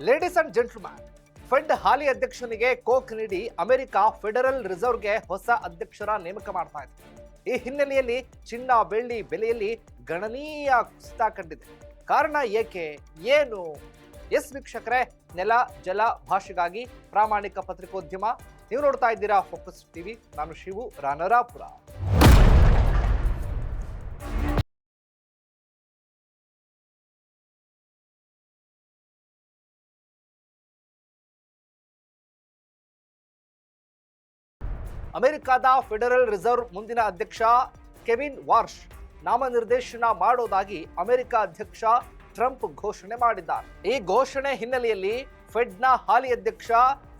Ladies and gentleman, Fed ಹಾಲಿ ಅಧ್ಯಕ್ಷನಿಗೆ ಕೋಕ್ ನೀಡಿ ಅಮೆರಿಕ ಫೆಡರಲ್ ರಿಸರ್ವ್ಗೆ ಹೊಸ ಅಧ್ಯಕ್ಷರ ನೇಮಕ ಮಾಡ್ತಾ ಇದೆ. ಈ ಹಿನ್ನೆಲೆಯಲ್ಲಿ ಚಿನ್ನ ಬೆಳ್ಳಿ ಬೆಲೆಯಲ್ಲಿ ಗಣನೀಯ ಕುಸಿತ ಕಂಡಿದೆ. ಕಾರಣ ಏಕೆ, ಏನು? ಎಸ್ ವೀಕ್ಷಕರೇ, ನೆಲ ಜಲ ಭಾಷೆಗಾಗಿ ಪ್ರಾಮಾಣಿಕ ಪತ್ರಿಕೋದ್ಯಮ. ನೀವು ನೋಡ್ತಾ ಇದ್ದೀರಾ ಫೋಕಸ್ ಟಿವಿ. ನಾನು ಶಿವು ರಾನರಾಪುರ. ಅಮೆರಿಕದ ಫೆಡರಲ್ ರಿಸರ್ವ್ ಮುಂದಿನ ಅಧ್ಯಕ್ಷ ಕೆವಿನ್ ವಾರ್ಷ್ ನಾಮನಿರ್ದೇಶನ ಮಾಡೋದಾಗಿ ಅಮೆರಿಕ ಅಧ್ಯಕ್ಷ ಟ್ರಂಪ್ ಘೋಷಣೆ ಮಾಡಿದ್ದಾರೆ. ಈ ಘೋಷಣೆ ಹಿನ್ನೆಲೆಯಲ್ಲಿ ಫೆಡ್ನ ಹಾಲಿ ಅಧ್ಯಕ್ಷ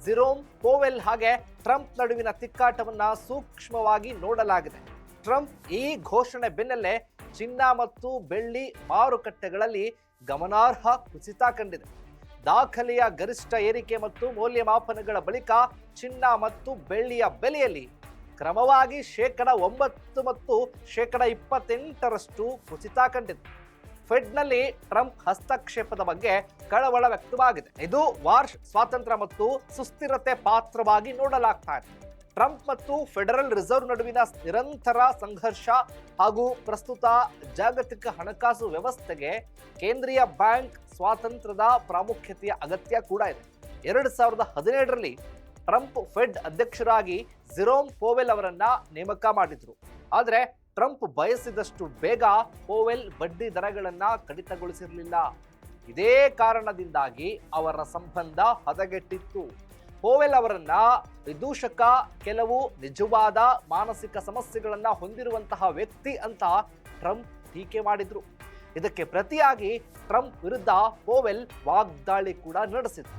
ಜೆರೋಮ್ ಪೋವೆಲ್ ಹಾಗೆ ಟ್ರಂಪ್ ನಡುವಿನ ತಿಕ್ಕಾಟವನ್ನ ಸೂಕ್ಷ್ಮವಾಗಿ ನೋಡಲಾಗಿದೆ. ಟ್ರಂಪ್ ಈ ಘೋಷಣೆ ಬೆನ್ನಲ್ಲೇ ಚಿನ್ನ ಮತ್ತು ಬೆಳ್ಳಿ ಮಾರುಕಟ್ಟೆಗಳಲ್ಲಿ ಗಮನಾರ್ಹ ಕುಸಿತ ಕಂಡಿದೆ. ದಾಖಲೆಯ ಗರಿಷ್ಠ ಏರಿಕೆ ಮತ್ತು ಮೌಲ್ಯಮಾಪನಗಳ ಬಳಿಕ ಚಿನ್ನ ಮತ್ತು ಬೆಳ್ಳಿಯ ಬೆಲೆಯಲ್ಲಿ ಕ್ರಮವಾಗಿ 9% ಮತ್ತು 28% ಕುಸಿತ ಕಂಡಿದೆ. ಫೆಡ್ನಲ್ಲಿ ಟ್ರಂಪ್ ಹಸ್ತಕ್ಷೇಪದ ಬಗ್ಗೆ ಕಳವಳ ವ್ಯಕ್ತವಾಗಿದೆ. ಇದು ವಾರ್ಷ್ ಸ್ವಾತಂತ್ರ್ಯ ಮತ್ತು ಸುಸ್ಥಿರತೆ ಪಾತ್ರವಾಗಿ ನೋಡಲಾಗ್ತಾ ಇದೆ. ಟ್ರಂಪ್ ಮತ್ತು ಫೆಡರಲ್ ರಿಸರ್ವ್ ನಡುವಿನ ನಿರಂತರ ಸಂಘರ್ಷ ಹಾಗೂ ಪ್ರಸ್ತುತ ಜಾಗತಿಕ ಹಣಕಾಸು ವ್ಯವಸ್ಥೆಗೆ ಕೇಂದ್ರೀಯ ಬ್ಯಾಂಕ್ ಸ್ವಾತಂತ್ರ್ಯದ ಪ್ರಾಮುಖ್ಯತೆಯ ಅಗತ್ಯ ಕೂಡ ಇದೆ. 2017ರಲ್ಲಿ ಟ್ರಂಪ್ ಫೆಡ್ ಅಧ್ಯಕ್ಷರಾಗಿ ಜೆರೋಮ್ ಪೋವೆಲ್ ಅವರನ್ನ ನೇಮಕ ಮಾಡಿದ್ರು. ಆದರೆ ಟ್ರಂಪ್ ಬಯಸಿದಷ್ಟು ಬೇಗ ಪೋವೆಲ್ ಬಡ್ಡಿ ದರಗಳನ್ನ ಕಡಿತಗೊಳಿಸಿರಲಿಲ್ಲ. ಇದೇ ಕಾರಣದಿಂದಾಗಿ ಅವರ ಸಂಬಂಧ ಹದಗೆಟ್ಟಿತ್ತು. ಪೋವೆಲ್ ಅವರನ್ನ ವಿದೂಷಕ, ಕೆಲವು ನಿಜವಾದ ಮಾನಸಿಕ ಸಮಸ್ಯೆಗಳನ್ನ ಹೊಂದಿರುವಂತಹ ವ್ಯಕ್ತಿ ಅಂತ ಟ್ರಂಪ್ ಟೀಕೆ ಮಾಡಿದ್ರು. ಇದಕ್ಕೆ ಪ್ರತಿಯಾಗಿ ಟ್ರಂಪ್ ವಿರುದ್ಧ ಪೋವೆಲ್ ವಾಗ್ದಾಳಿ ಕೂಡ ನಡೆಸಿದ್ರು.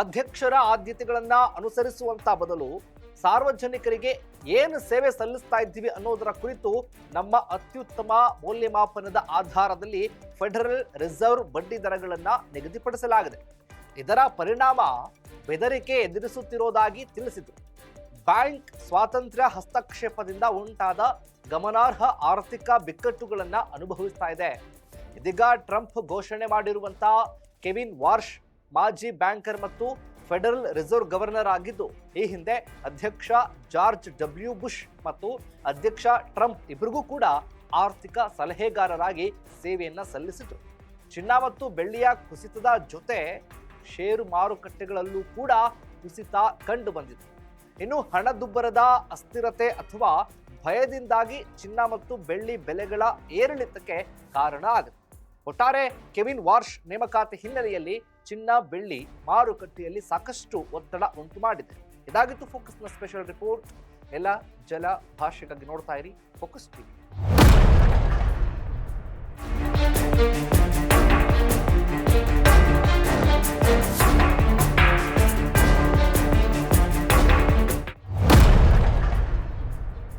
ಅಧ್ಯಕ್ಷರ ಆದ್ಯತೆಗಳನ್ನ ಅನುಸರಿಸುವಂತ ಬದಲು ಸಾರ್ವಜನಿಕರಿಗೆ ಏನು ಸೇವೆ ಸಲ್ಲಿಸ್ತಾ ಇದ್ದೀವಿ ಅನ್ನೋದರ ಕುರಿತು ನಮ್ಮ ಅತ್ಯುತ್ತಮ ಮೌಲ್ಯಮಾಪನದ ಆಧಾರದಲ್ಲಿ ಫೆಡರಲ್ ರಿಸರ್ವ್ ಬಡ್ಡಿ ದರಗಳನ್ನು ನಿಗದಿಪಡಿಸಲಾಗಿದೆ. ಇದರ ಪರಿಣಾಮ ಬೆದರಿಕೆ ಎದುರಿಸುತ್ತಿರುವುದಾಗಿ ತಿಳಿಸಿದರು. ಬ್ಯಾಂಕ್ ಸ್ವಾತಂತ್ರ್ಯ ಹಸ್ತಕ್ಷೇಪದಿಂದ ಉಂಟಾದ ಗಮನಾರ್ಹ ಆರ್ಥಿಕ ಬಿಕ್ಕಟ್ಟುಗಳನ್ನು ಅನುಭವಿಸ್ತಾ ಇದೆ. ಇದೀಗ ಟ್ರಂಪ್ ಘೋಷಣೆ ಮಾಡಿರುವಂತಹ ಕೆವಿನ್ ವಾರ್ಷ್ ಮಾಜಿ ಬ್ಯಾಂಕರ್ ಮತ್ತು ಫೆಡರಲ್ ರಿಸರ್ವ್ ಗವರ್ನರ್ ಆಗಿದ್ದು, ಈ ಹಿಂದೆ ಅಧ್ಯಕ್ಷ ಜಾರ್ಜ್ ಡಬ್ಲ್ಯೂ ಬುಷ್ ಮತ್ತು ಅಧ್ಯಕ್ಷ ಟ್ರಂಪ್ ಇಬ್ಬರಿಗೂ ಕೂಡ ಆರ್ಥಿಕ ಸಲಹೆಗಾರರಾಗಿ ಸೇವೆಯನ್ನ ಸಲ್ಲಿಸಿದರು. ಚಿನ್ನ ಮತ್ತು ಬೆಳ್ಳಿಯ ಕುಸಿತದ ಜೊತೆ ಷೇರು ಮಾರುಕಟ್ಟೆಗಳಲ್ಲೂ ಕೂಡ ಕುಸಿತ ಕಂಡು ಬಂದಿದೆ. ಇನ್ನು ಹಣದುಬ್ಬರದ ಅಸ್ಥಿರತೆ ಅಥವಾ ಭಯದಿಂದಾಗಿ ಚಿನ್ನ ಮತ್ತು ಬೆಳ್ಳಿ ಬೆಲೆಗಳ ಏರಿಳಿತಕ್ಕೆ ಕಾರಣ ಆಗುತ್ತೆ. ಒಟ್ಟಾರೆ ಕೆವಿನ್ ವಾರ್ಷ್ ನೇಮಕಾತಿ ಹಿನ್ನೆಲೆಯಲ್ಲಿ ಚಿನ್ನ ಬೆಳ್ಳಿ ಮಾರುಕಟ್ಟೆಯಲ್ಲಿ ಸಾಕಷ್ಟು ಒತ್ತಡ ಉಂಟು ಮಾಡಿದೆ. ಇದಾಗಿತ್ತು ಫೋಕಸ್ನ ಸ್ಪೆಷಲ್ ರಿಪೋರ್ಟ್. ಎಲ್ಲ ಜಲ ಭಾಷೆಗಾಗಿ ನೋಡ್ತಾ ಇರಿ ಫೋಕಸ್ ಟಿವಿ.